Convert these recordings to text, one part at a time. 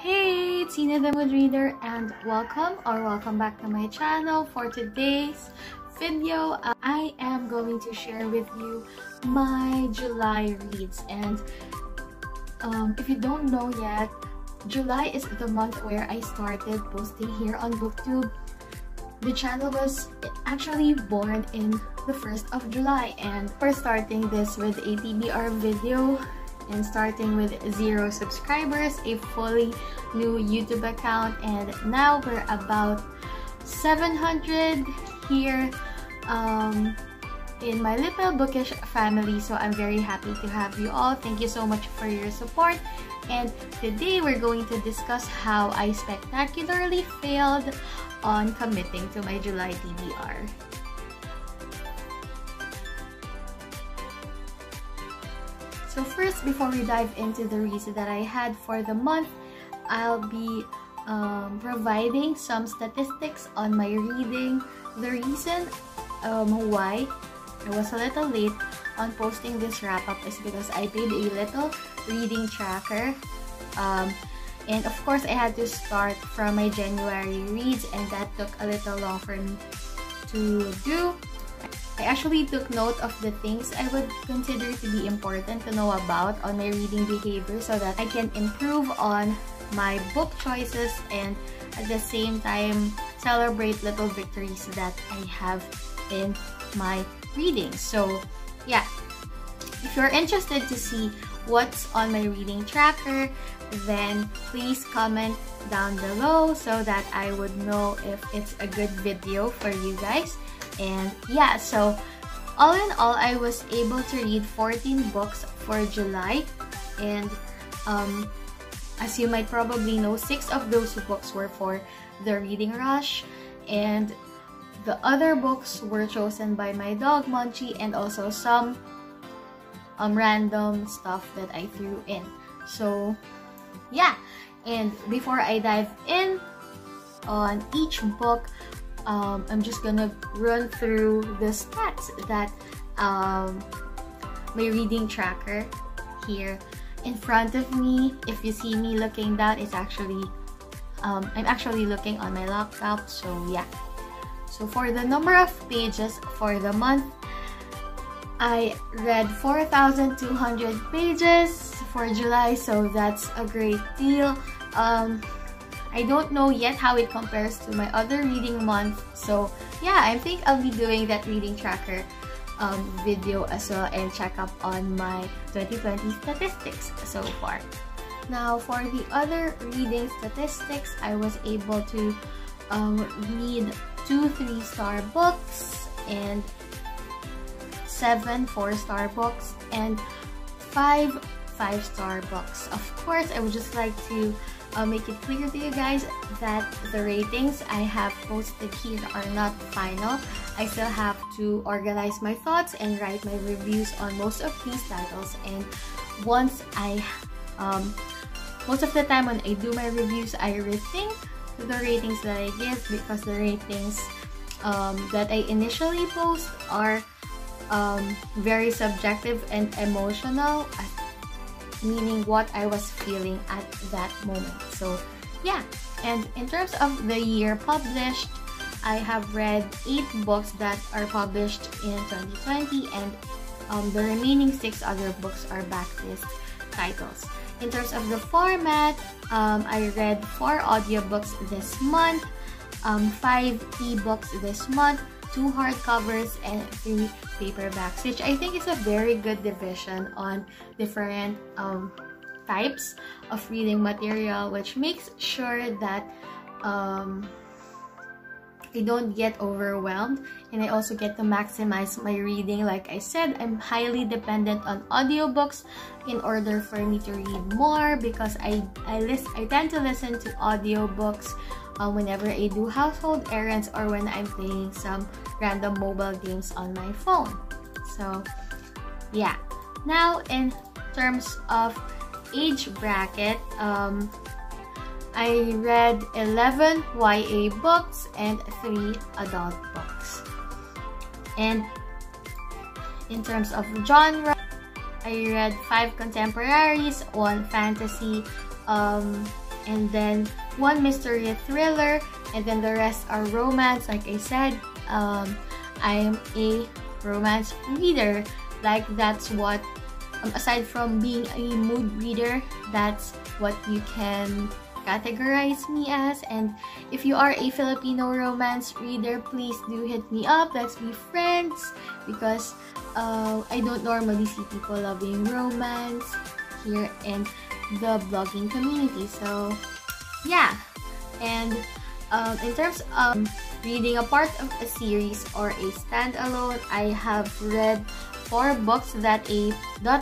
Hey, it's ynathemoodreader and welcome back to my channel. For today's video, I am going to share with you my July reads. And if you don't know yet, July is the month where I started posting here on BookTube. The channel was actually born in the 1st of July, and we're starting this with a TBR video and starting with 0 subscribers, a fully new YouTube account, and now we're about 700 here in my little bookish family. So I'm very happy to have you all. Thank you so much for your support. And today we're going to discuss how I spectacularly failed on committing to my July TBR. So first, before we dive into the reads that I had for the month, I'll be providing some statistics on my reading. The reason why I was a little late on posting this wrap-up is because I paid a little reading tracker. And of course, I had to start from my January reads, and that took a little long for me to do. I actually took note of the things I would consider to be important to know about on my reading behavior so that I can improve on my book choices and at the same time celebrate little victories that I have in my reading. So yeah, if you're interested to see what's on my reading tracker, then please comment down below so that I would know if it's a good video for you guys. And yeah, so all in all, I was able to read 14 books for July, and as you might probably know, 6 of those books were for the reading rush, and the other books were chosen by my dog Munchie, and also some random stuff that I threw in. So yeah, and before I dive in on each book, I'm just gonna run through the stats that my reading tracker here in front of me. If you see me looking down, it's actually I'm actually looking on my laptop. So yeah, so for the number of pages for the month, I read 4,200 pages for July, so that's a great deal. I don't know yet how it compares to my other reading month, so yeah, I think I'll be doing that reading tracker video as well and check up on my 2020 statistics so far. Now for the other reading statistics, I was able to read 2 3-star books and 7 4-star books and 5 5-star books. Of course, I would just like to make it clear to you guys that the ratings I have posted here are not final. I still have to organize my thoughts and write my reviews on most of these titles, and once I most of the time when I do my reviews, I rethink the ratings that I give, because the ratings that I initially post are very subjective and emotional, meaning what I was feeling at that moment. So yeah, and in terms of the year published, I have read 8 books that are published in 2020, and the remaining 6 other books are backlist titles. In terms of the format, I read 4 audiobooks this month, 5 ebooks this month, 2 hardcovers, and 3 paperbacks, which I think is a very good division on different types of reading material, which makes sure that I don't get overwhelmed, and I also get to maximize my reading. Like I said, I'm highly dependent on audiobooks in order for me to read more, because I tend to listen to audiobooks whenever I do household errands or when I'm playing some random mobile games on my phone. So yeah, now in terms of age bracket, I read 11 YA books and 3 adult books. And in terms of genre, I read 5 contemporaries, 1 fantasy, and then one mystery thriller, and then the rest are romance. Like I said, I am a romance reader. Like that's what, aside from being a mood reader, that's what you can categorize me as. And if you are a Filipino romance reader, please do hit me up. Let's be friends, because I don't normally see people loving romance here in the blogging community. So yeah, and in terms of reading a part of a series or a standalone, I have read 4 books that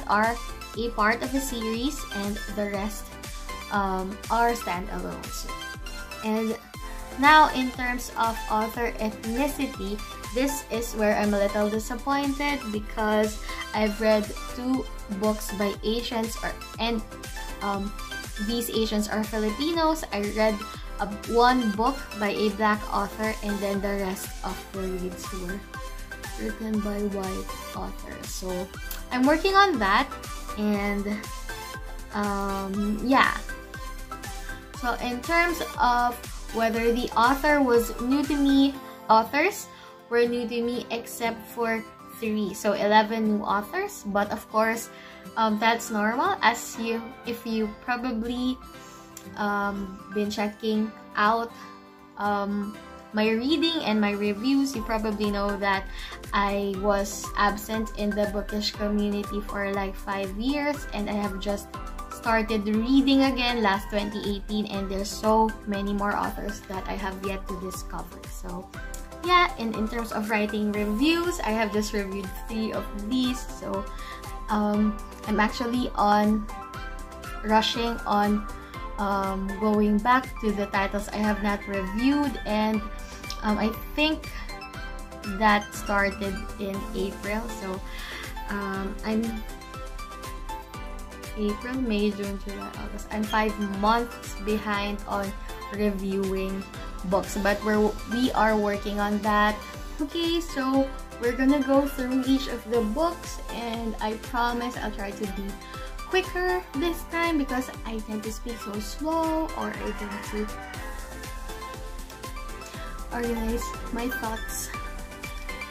are a part of a series, and the rest are standalones. And now, in terms of author ethnicity, this is where I'm a little disappointed, because I've read 2 books by Asians, and these Asians are Filipinos. I read 1 book by a Black author, and then the rest of the reads were written by white authors. So I'm working on that, and yeah. So in terms of whether the author was new to me, authors were new to me except for 3, so 11 new authors. But of course, that's normal, if you probably been checking out my reading and my reviews, you probably know that I was absent in the bookish community for like 5 years, and I have just started reading again last 2018, and there's so many more authors that I have yet to discover. So yeah, and in terms of writing reviews, I have just reviewed 3 of these. So I'm actually rushing on going back to the titles I have not reviewed, and I think that started in April. So I'm April, May, June, July, August. I'm 5 months behind on reviewing books, but we are working on that. Okay, so we're gonna go through each of the books, and I promise I'll try to be quicker this time, because I tend to speak so slow, or I tend to organize my thoughts.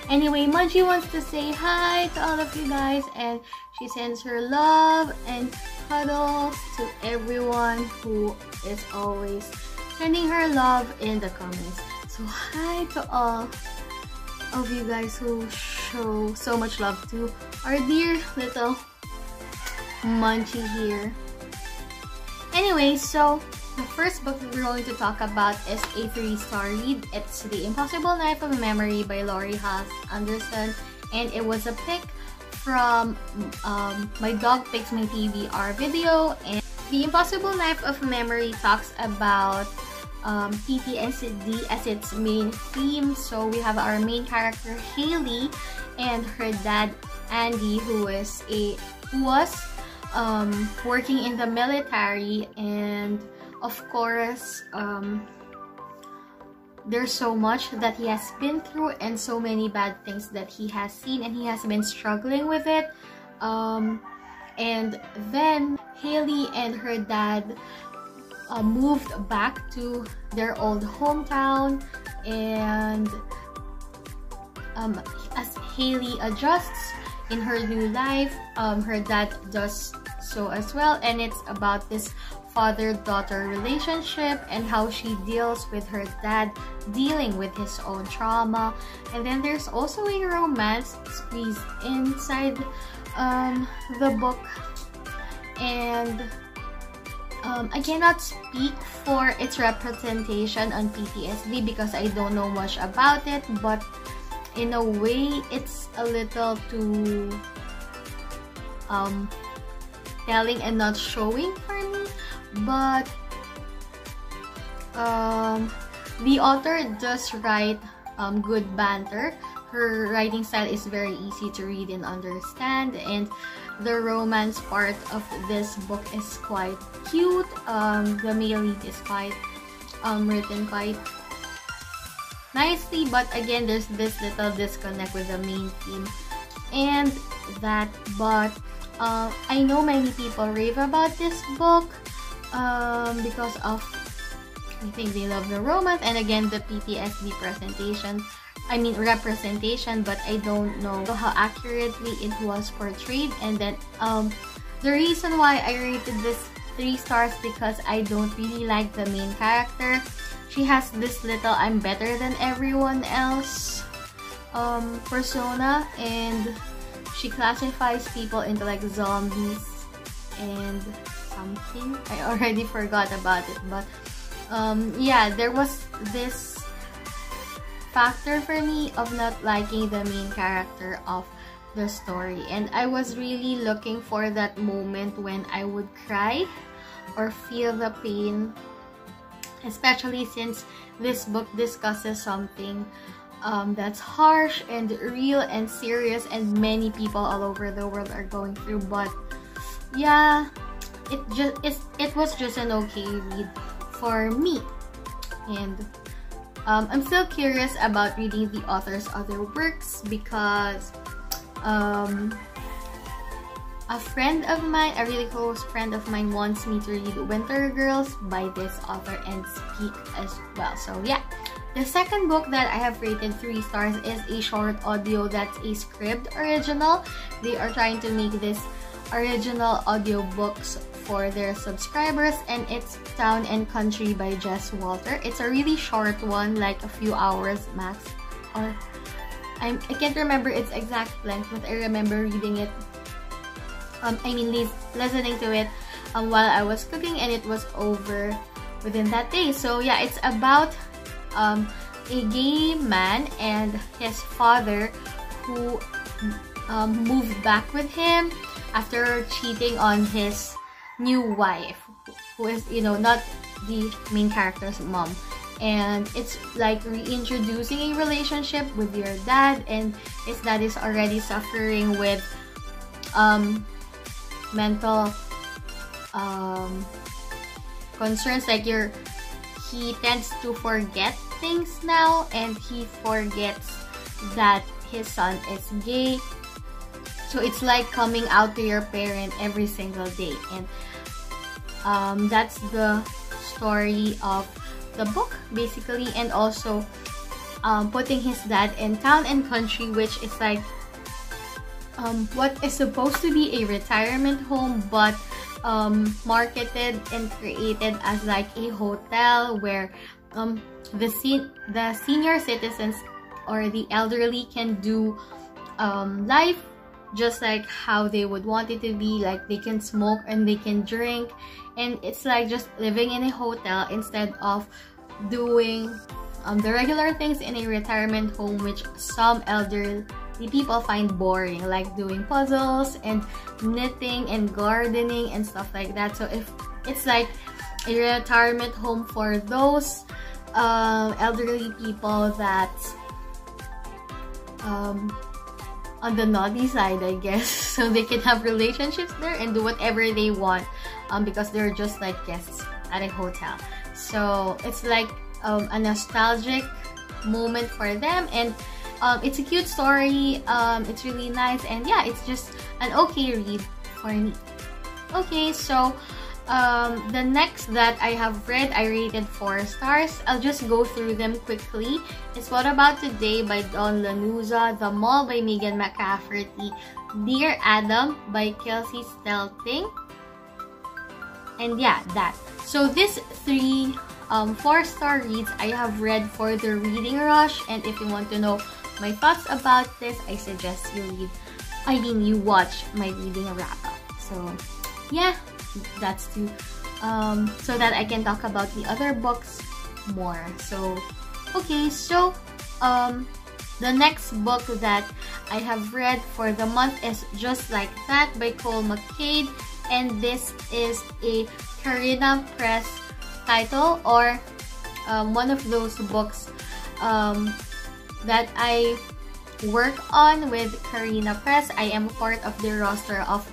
Anyway, Manji wants to say hi to all of you guys, and she sends her love and cuddles to everyone who is always sending her love in the comments. So hi to all of you guys who show so much love to our dear little Munchie here. Anyway, so the first book that we're going to talk about is a 3-star read. It's The Impossible Knife of Memory by Laurie Haas Anderson, and it was a pick from my Dog Picks My TBR video. And The Impossible Knife of Memory talks about PTSD as its main theme. So we have our main character Haley and her dad Andy, who was working in the military, and of course there's so much that he has been through, and so many bad things that he has seen, and he has been struggling with it. And then Haley and her dad moved back to their old hometown, and as Haley adjusts in her new life, her dad does so as well, and it's about this father-daughter relationship and how she deals with her dad dealing with his own trauma. And then there's also a romance squeezed inside the book, and I cannot speak for its representation on PTSD because I don't know much about it, but in a way it's a little too telling and not showing for me. But the author does write good banter. Her writing style is very easy to read and understand, and the romance part of this book is quite cute. The male lead is quite written quite nicely, but again there's this little disconnect with the main theme and that. But I know many people rave about this book, because of, I think they love the romance, and again the PTSD representation, but I don't know how accurately it was portrayed. And then the reason why I rated this 3 stars because I don't really like the main character. She has this little I'm better than everyone else persona, and she classifies people into like zombies and something. I already forgot about it, but yeah, there was this factor for me of not liking the main character of the story, and I was really looking for that moment when I would cry or feel the pain, especially since this book discusses something that's harsh and real and serious, and many people all over the world are going through. But yeah, it was just an okay read for me, and I'm still curious about reading the author's other works because a friend of mine, a really close friend of mine, wants me to read Winter Girls by this author and Speak as well. So yeah, the second book that I have rated 3 stars is a short audio that's a Scribd original. They are trying to make this original audiobooks for their subscribers, and it's Town and Country by Jess Walter. It's a really short one, like a few hours max, or I can't remember its exact length, but I remember reading it, listening to it while I was cooking, and it was over within that day. So yeah, it's about a gay man and his father who moved back with him after cheating on his new wife, who is, you know, not the main character's mom. And it's like reintroducing a relationship with your dad, and his dad is already suffering with mental concerns, like he tends to forget things now, and he forgets that his son is gay. So it's like coming out to your parent every single day, and that's the story of the book basically. And also putting his dad in Town and Country, which is like what is supposed to be a retirement home, but marketed and created as like a hotel where the senior citizens or the elderly can do life just like how they would want it to be. Like they can smoke and they can drink, and it's like just living in a hotel instead of doing the regular things in a retirement home, which some elderly people find boring, like doing puzzles and knitting and gardening and stuff like that. So if it's like a retirement home for those elderly people that on the naughty side, I guess, so they can have relationships there and do whatever they want because they're just like guests at a hotel. So it's like a nostalgic moment for them, and it's a cute story. It's really nice, and yeah, it's just an okay read for me. Okay, so the next that I have read, I rated 4 stars. I'll just go through them quickly. It's What About Today by Dawn Lanuza, The Mall by Megan McCafferty, Dear Adam by Kelsey Stelting, and yeah, that. So these 3 4-star reads I have read for the reading rush, and if you want to know my thoughts about this, I suggest you watch my reading wrap-up. So yeah, that's so that I can talk about the other books more. So okay, so the next book that I have read for the month is Just Like That by Cole McCade, and this is a Carina Press title, or one of those books that I work on with Carina Press. I am part of their roster of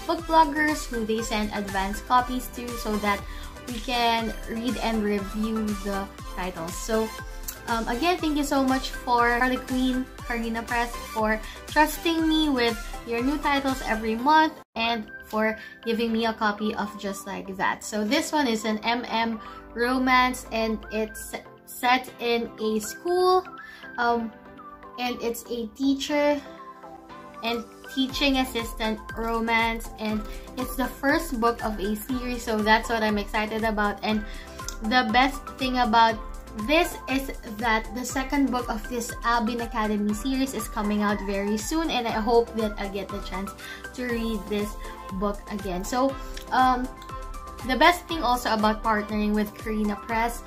book bloggers who they send advance copies to so that we can read and review the titles. So again, thank you so much for Harley Quinn, Carina Press, for trusting me with your new titles every month and for giving me a copy of Just Like That. So this one is an romance, and it's set in a school, and it's a teacher and teaching assistant romance, and it's the first book of a series, so that's what I'm excited about. And the best thing about this is that the second book of this Albin Academy series is coming out very soon, and I hope that I get the chance to read this book again. So the best thing also about partnering with Carina Press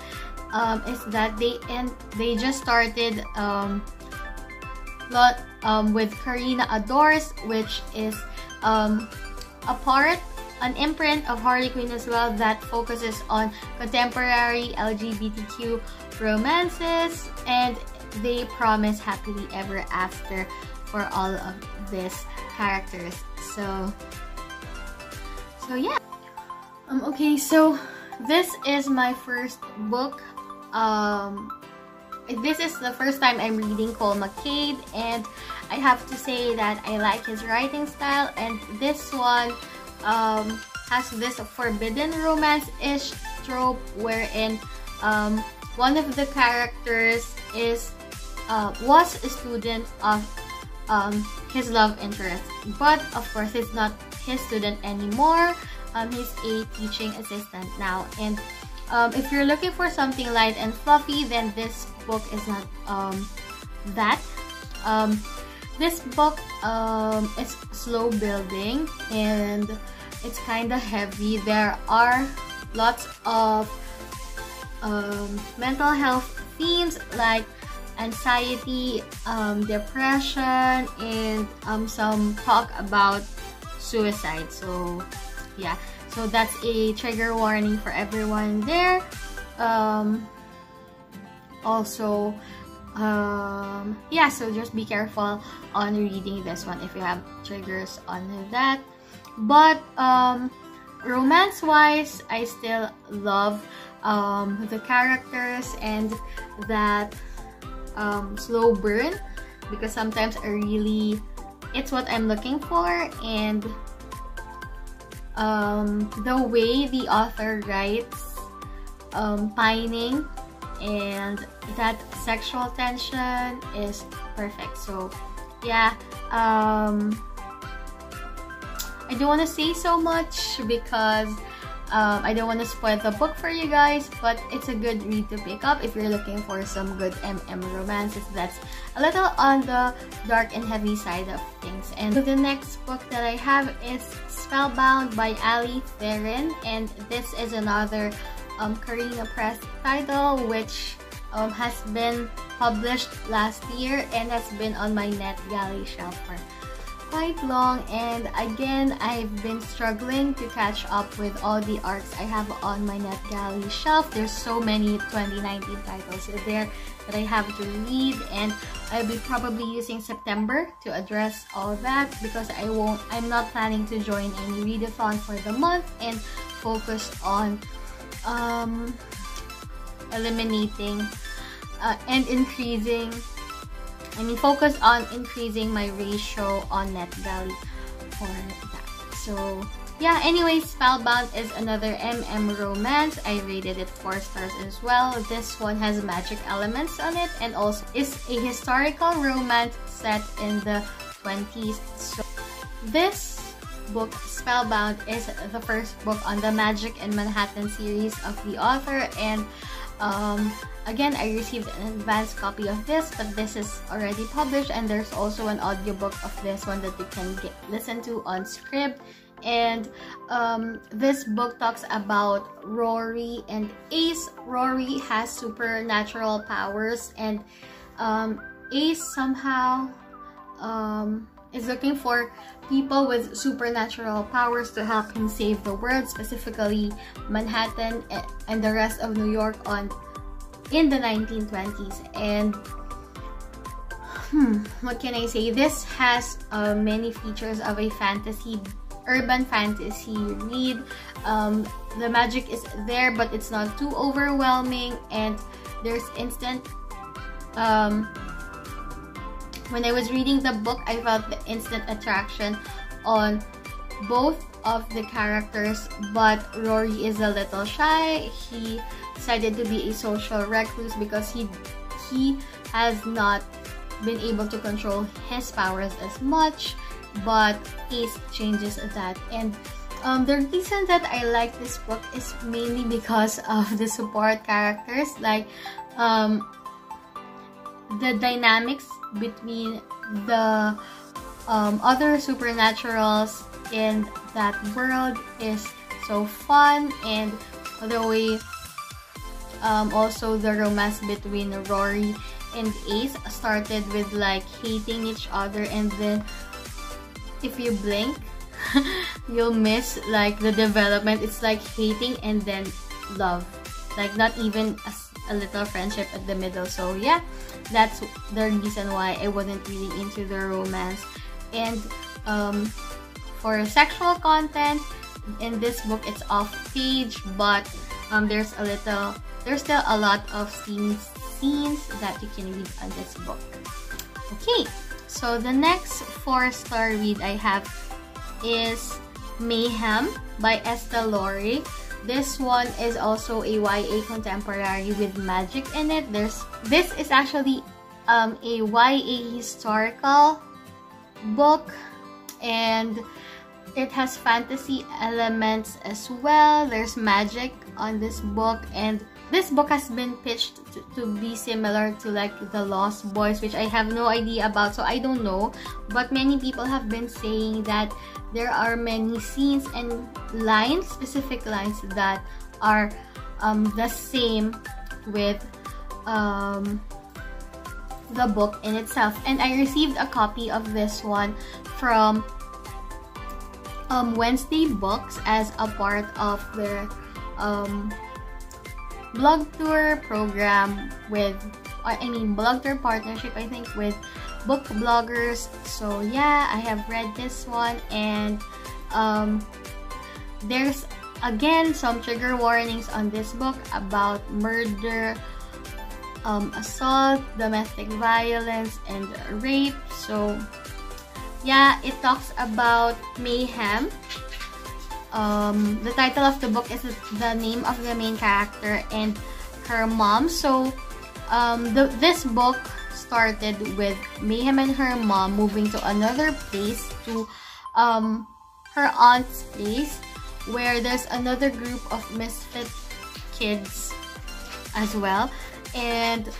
is that they just started with Carina Adores, which is an imprint of Harley Quinn as well, that focuses on contemporary LGBTQ romances, and they promise happily ever after for all of these characters. So yeah. Okay, so this is my first book. This is the first time I'm reading Cole McCade, and I have to say that I like his writing style, and this one has this forbidden romance-ish trope wherein one of the characters was a student of his love interest, but of course he's not his student anymore. He's a teaching assistant now, and if you're looking for something light and fluffy, then this book is not that. This book is slow building and it's kind of heavy. There are lots of mental health themes like anxiety, depression, and some talk about suicide. So yeah, so that's a trigger warning for everyone there. Also, yeah, so just be careful on reading this one if you have triggers on that. But romance wise, I still love the characters and that slow burn, because sometimes it's what I'm looking for, and the way the author writes pining and that sexual tension is perfect. So yeah, I don't want to say so much because I don't want to spoil the book for you guys, but it's a good read to pick up if you're looking for some good romances that's a little on the dark and heavy side of things. And the next book that I have is Spellbound by Ali Theron, and this is another Carina Press title which has been published last year and has been on my NetGalley shelf for quite long, and again I've been struggling to catch up with all the arcs I have on my NetGalley shelf. There's so many 2019 titles there that I have to read, and I'll be probably using September to address all that because I'm not planning to join any readathon for the month and focus on eliminating and increasing focus on increasing my ratio on NetGalley for that. So yeah, anyways, Spellbound is another romance. I rated it 4 stars as well. This one has magic elements on it and also is a historical romance set in the 20s. So this book, Spellbound, is the first book on the Magic in Manhattan series of the author, and again, I received an advanced copy of this, but this is already published, and there's also an audiobook of this one that you can listen to on Scribd. And this book talks about Rory and Ace. Rory has supernatural powers, and Ace somehow is looking for people with supernatural powers to help him save the world, specifically Manhattan and the rest of New York in the 1920s. And what can I say? This has many features of a urban fantasy read. The magic is there, but it's not too overwhelming, and there's instant when I was reading the book, I felt the instant attraction on both of the characters, but Rory is a little shy. He decided to be a social recluse because he has not been able to control his powers as much, but Ace changes that. And the reason that I like this book is mainly because of the support characters, like the dynamics between the other supernaturals in that world is so fun, and the way also the romance between Rory and Ace started with like hating each other, and then if you blink you'll miss like the development. It's like hating and then love, like not even a little friendship at the middle. So yeah, that's the reason why I wasn't really into the romance. And for sexual content in this book, it's off page, but there's still a lot of steamy scenes that you can read on this book. Okay, so the next 4-star read I have is Mayhem by Estelle Laurie. This one is also a YA contemporary with magic in it. This is actually a YA historical book, and it has fantasy elements as well. There's magic on this book, and this book has been pitched to be similar to like The Lost Boys, which I have no idea about, so I don't know. But many people have been saying that there are many scenes and lines, specific lines that are the same with the book in itself. And I received a copy of this one from Wednesday Books as a part of their blog tour program with, blog tour partnership, I think, with book bloggers. So yeah, I have read this one, and there's again some trigger warnings on this book about murder, assault, domestic violence, and rape. So yeah, it talks about Mayhem. The title of the book is the name of the main character and her mom. So this book started with Mayhem and her mom moving to another place, to her aunt's place, where there's another group of misfit kids as well. And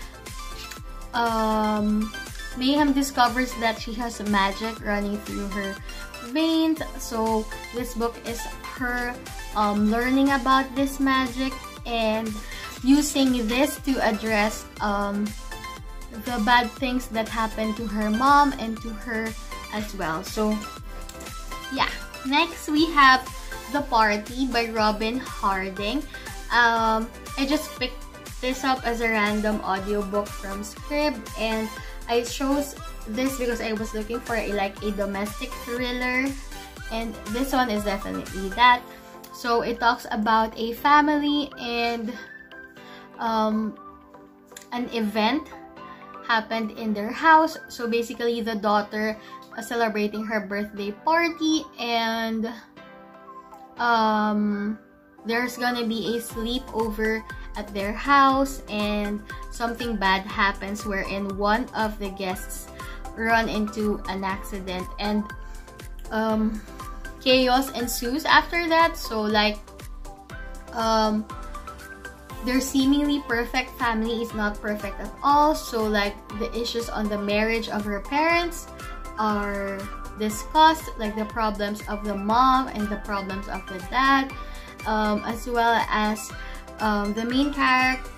Mayhem discovers that she has magic running through her veins. So this book is her learning about this magic and using this to address the bad things that happened to her mom and to her as well. So yeah, next we have The Party by Robin Harding. I just picked this up as a random audiobook from Scrib, and I chose this because I was looking for a domestic thriller, and this one is definitely that. So it talks about a family, and an event happened in their house. So basically the daughter celebrating her birthday party, and there's gonna be a sleepover at their house, and something bad happens wherein one of the guests run into an accident, and chaos ensues after that. So their seemingly perfect family is not perfect at all. So the issues on the marriage of her parents are discussed, like the problems of the mom and the problems of the dad, as well as the main character,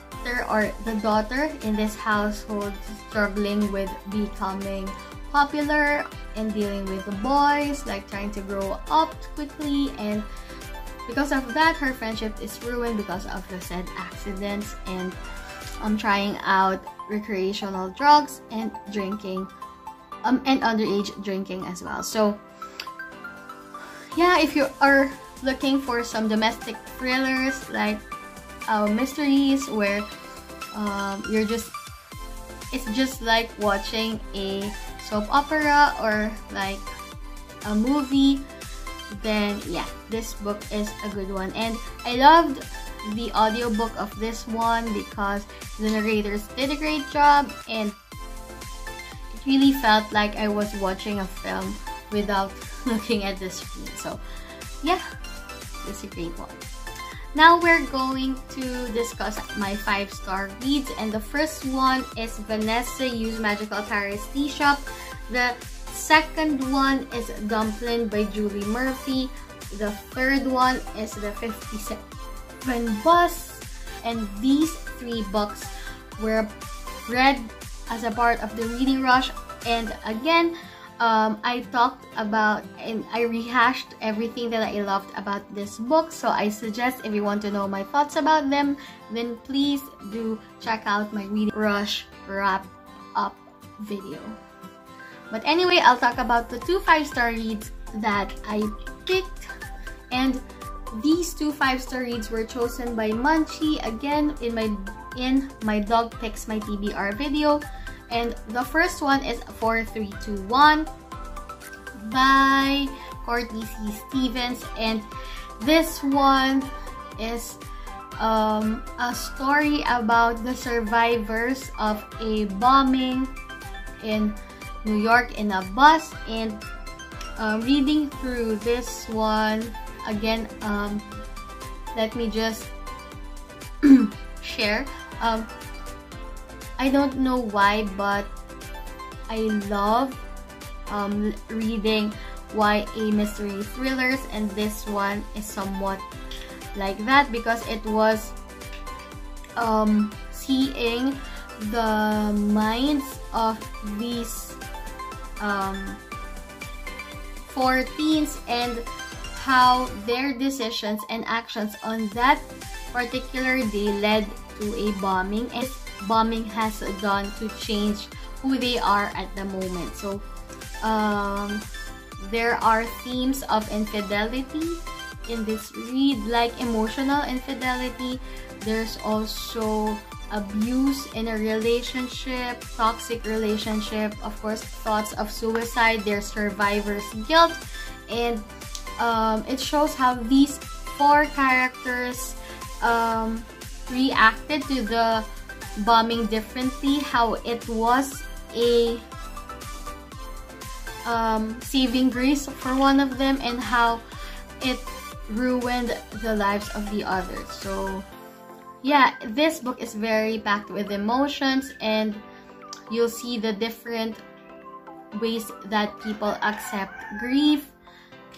or the daughter in this household, struggling with becoming popular and dealing with the boys, trying to grow up quickly, and because of that her friendship is ruined because of the said accidents, and trying out recreational drugs and drinking, and underage drinking as well. So yeah, if you are looking for some domestic thrillers, mysteries where it's just like watching a soap opera or like a movie, then yeah, this book is a good one. And I loved the audiobook of this one because the narrators did a great job, and it really felt like I was watching a film without looking at the screen. So yeah, this is a great one. Now we're going to discuss my 5-star reads, and the first one is Vanessa Yu's Magical Paris Tea Shop. The second one is Dumpling by Julie Murphy. The third one is The 57 Bus. And these 3 books were read as a part of the reading rush. And again, I talked about and I rehashed everything that I loved about this book. So I suggest if you want to know my thoughts about them, then please do check out my reading rush wrap up video. But anyway, I'll talk about the 2 5-star reads that I picked. And these 2 5-star reads were chosen by Munchie, again in my Dog Picks My TBR video. And the first one is 4321 by Courtney C. Stevens. And this one is a story about the survivors of a bombing in New York in a bus. And reading through this one, again, let me just share. I don't know why, but I love reading YA mystery thrillers, and this one is somewhat like that because it was seeing the minds of these 4 teens and how their decisions and actions on that particular day led to a bombing, and bombing has done to change who they are at the moment. So there are themes of infidelity in this read, like emotional infidelity. There's also abuse in a relationship, toxic relationship, of course, thoughts of suicide, their survivor's guilt, and it shows how these 4 characters reacted to the bombing differently, how it was a saving grace for one of them, and how it ruined the lives of the others. So yeah, this book is very packed with emotions, and you'll see the different ways that people accept grief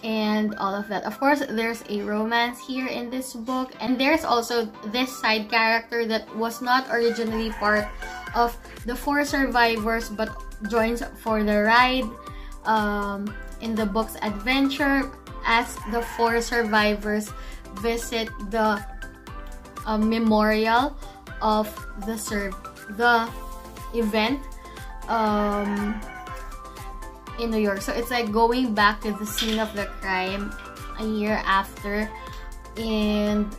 and all of that. Of course, there's a romance here in this book, and there's also this side character that was not originally part of the 4 survivors but joins for the ride in the book's adventure as the 4 survivors visit the memorial of the event in New York. So it's like going back to the scene of the crime a year after. And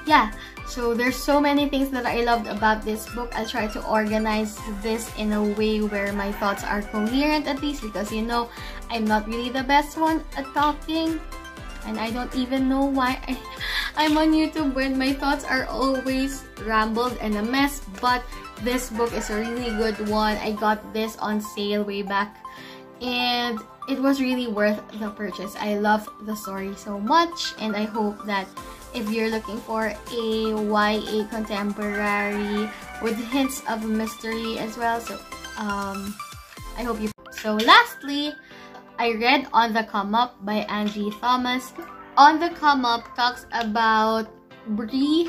yeah, so there's so many things that I loved about this book. I'll try to organize this in a way where my thoughts are coherent, at least, because you know I'm not really the best one at talking, and I don't even know why I'm on YouTube when my thoughts are always rambled and a mess. But this book is a really good one. I got this on sale way back, and it was really worth the purchase. I love the story so much, and I hope that if you're looking for a YA contemporary with hints of mystery as well, so I hope you. So lastly, I read On the Come Up by Angie Thomas. On the Come Up talks about Brie,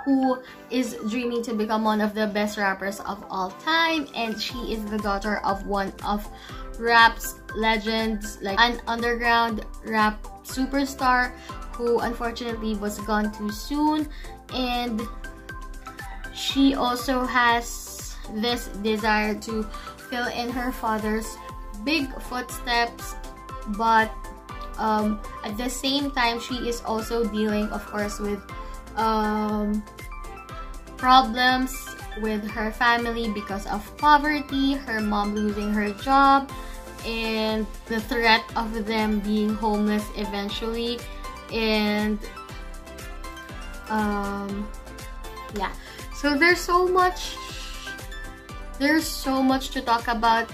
who is dreaming to become one of the best rappers of all time, and she is the daughter of one of rap's legends, like an underground rap superstar who unfortunately was gone too soon. And she also has this desire to fill in her father's big footsteps, but at the same time she is also dealing, of course, with problems with her family because of poverty, her mom losing her job, and the threat of them being homeless eventually. And yeah, so there's so much to talk about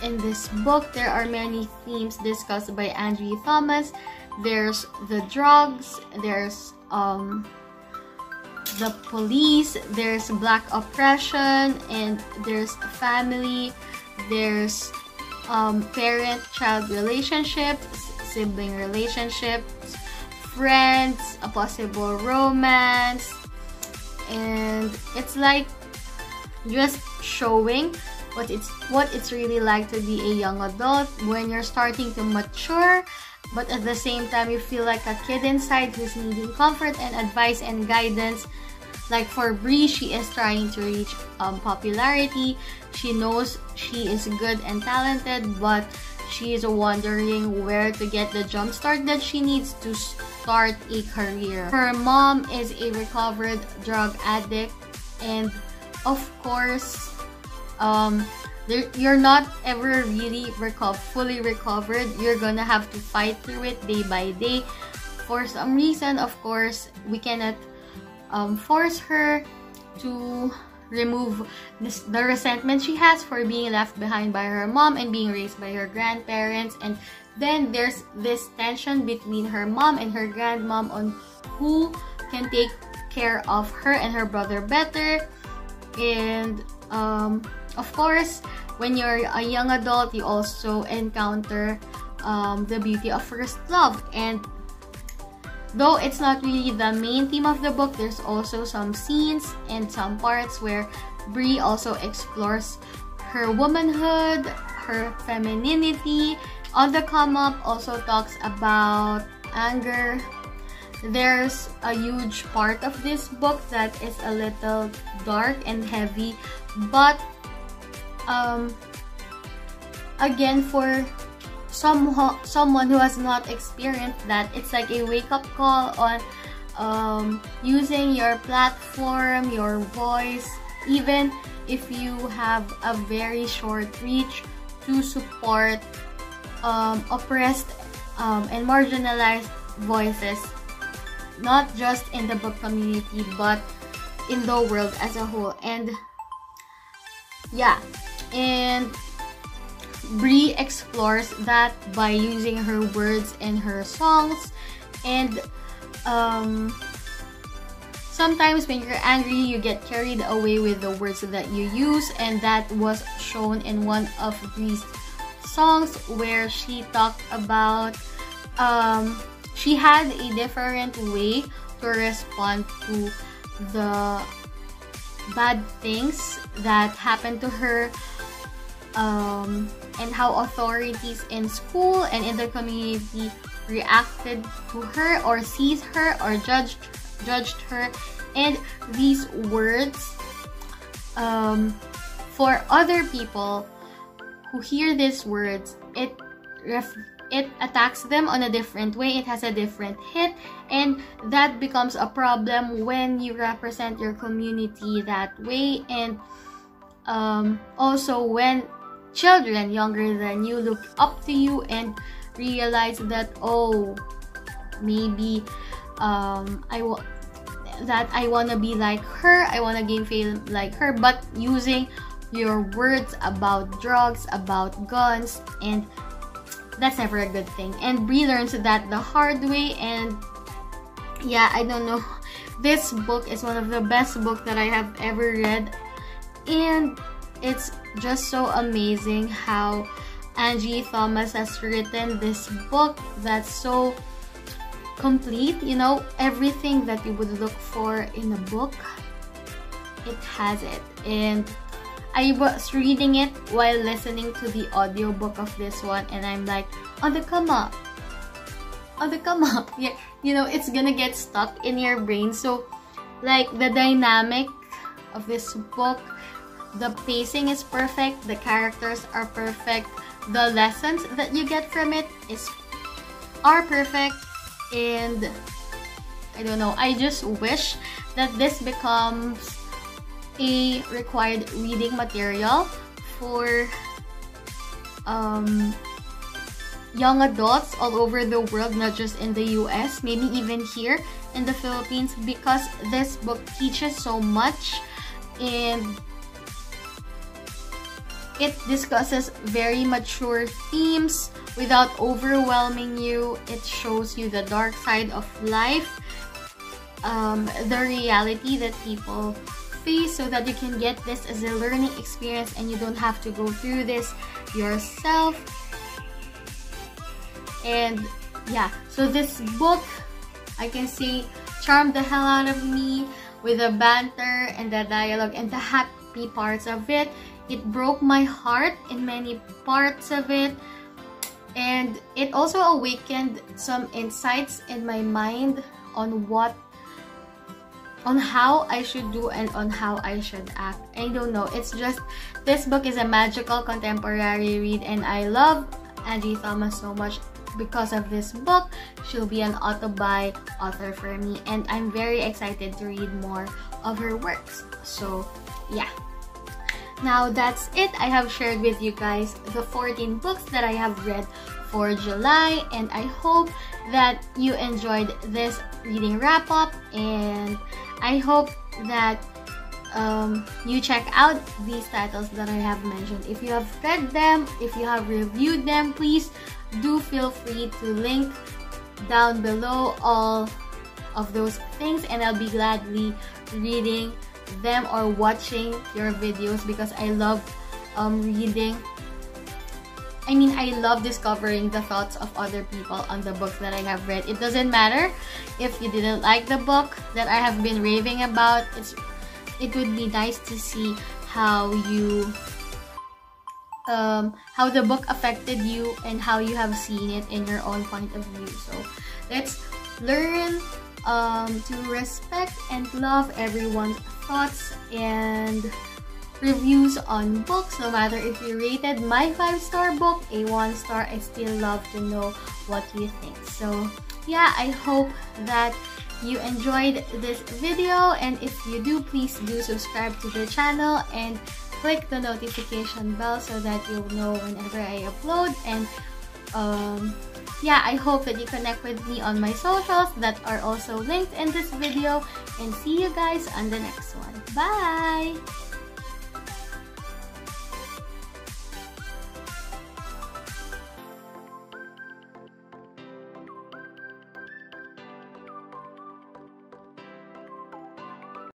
in this book. There are many themes discussed by Angie Thomas. There's the drugs, there's the police, there's black oppression, and there's family, there's parent-child relationships, sibling relationships, friends, a possible romance, and it's like just showing what it's really like to be a young adult when you're starting to mature, but at the same time you feel like a kid inside who's needing comfort and advice and guidance. Like for Bree, she is trying to reach popularity. She knows she is good and talented, but she is wondering where to get the jump start that she needs to start a career. Her mom is a recovered drug addict, and of course, you're not ever really fully recovered. You're gonna have to fight through it day by day. For some reason, of course, we cannot force her to remove the resentment she has for being left behind by her mom and being raised by her grandparents. And then there's this tension between her mom and her grandmom on who can take care of her and her brother better. And of course, when you're a young adult, you also encounter the beauty of first love. And though it's not really the main theme of the book, there's also some scenes and some parts where Bree also explores her womanhood, her femininity. On the Come Up also talks about anger. There's a huge part of this book that is a little dark and heavy, but again, for someone who has not experienced that, it's like a wake-up call on using your platform, your voice, even if you have a very short reach, to support oppressed and marginalized voices, not just in the book community but in the world as a whole. And yeah, and Bree explores that by using her words in her songs. And sometimes when you're angry, you get carried away with the words that you use, and that was shown in one of Bree's songs where she talked about she had a different way to respond to the bad things that happened to her, and how authorities in school and in the community reacted to her or sees her or judged her. And these words, for other people who hear these words, it attacks them on a different way. It has a different hit, and that becomes a problem when you represent your community that way. And also when children younger than you look up to you and realize that, oh, maybe I want to be like her, I want to gain fame like her, but using your words about drugs, about guns, and that's never a good thing. And Bree learns that the hard way. And yeah, I don't know, this book is one of the best books that I have ever read, and it's just so amazing how Angie Thomas has written this book that's so complete. You know, everything that you would look for in a book, it has it. And I was reading it while listening to the audiobook of this one, and I'm like, on the come up. Yeah, you know, it's gonna get stuck in your brain. So like the dynamic of this book, the pacing is perfect, the characters are perfect, the lessons that you get from it are perfect. And I don't know, I just wish that this becomes a required reading material for young adults all over the world, not just in the US, maybe even here in the Philippines, because this book teaches so much and it discusses very mature themes without overwhelming you. It shows you the dark side of life, the reality that people face, so that you can get this as a learning experience and you don't have to go through this yourself. And yeah, so this book, I can say, charmed the hell out of me with the banter and the dialogue and the happy parts of it. It broke my heart in many parts of it, and it also awakened some insights in my mind on how I should do and on how I should act. I don't know, it's just, this book is a magical contemporary read, and I love Angie Thomas so much because of this book. She'll be an auto-buy author for me, and I'm very excited to read more of her works. So yeah, now that's it. I have shared with you guys the 14 books that I have read for July, and I hope that you enjoyed this reading wrap-up, and I hope that you check out these titles that I have mentioned. If you have read them, if you have reviewed them, please do feel free to link down below all of those things, and I'll be gladly reading them or watching your videos, because I love reading. I mean, I love discovering the thoughts of other people on the books that I have read. It doesn't matter if you didn't like the book that I have been raving about. It would be nice to see how you how the book affected you and how you have seen it in your own point of view. So let's learn to respect and love everyone's thoughts and reviews on books. No matter if you rated my 5-star book a 1-star, I still love to know what you think. So yeah, I hope that you enjoyed this video, and if you do, please do subscribe to the channel and click the notification bell so that you'll know whenever I upload. And yeah, I hope that you connect with me on my socials that are also linked in this video, and see you guys on the next one. Bye!